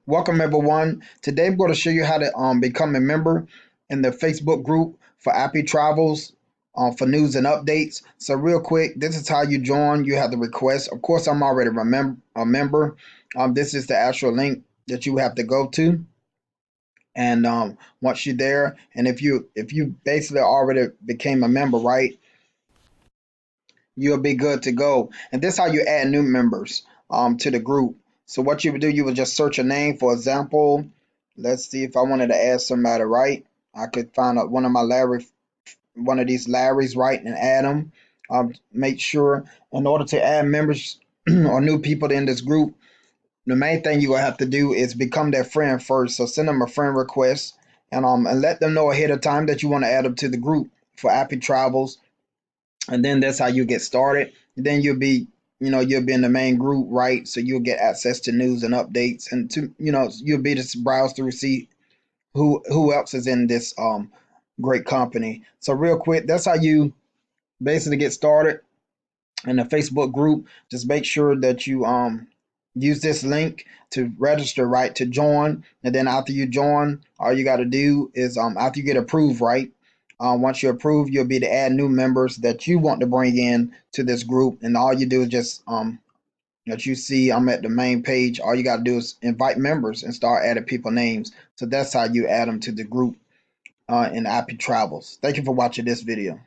Welcome everyone. Today I'm going to show you how to become a member in the Facebook group for Appy Travels for news and updates. So real quick, this is how you join. You have the request. Of course, I'm already a member. This is the actual link that you have to go to. And once you're there, and if you basically already became a member, right, you'll be good to go. And this is how you add new members to the group. So what you would do, you would just search a name. For example, let's see if I wanted to add somebody, right? I could find out one of these Larrys, right, and add them. Make sure in order to add members or new people in this group, the main thing you will have to do is become their friend first. So send them a friend request and let them know ahead of time that you want to add them to the group for Appy Travels, and then that's how you get started. Then you'll be in the main group, right? So you'll get access to news and updates, and to you'll be to browse through, see who else is in this great company. So real quick, that's how you basically get started in the Facebook group. Just make sure that you use this link to register, right, to join. And then after you join, all you got to do is after you get approved, right, once you're approved, you'll be to add new members that you want to bring in to this group. And all you do is just that you see I'm at the main page. All you got to do is invite members and start adding people names. So that's how you add them to the group in Appy Travels. Thank you for watching this video.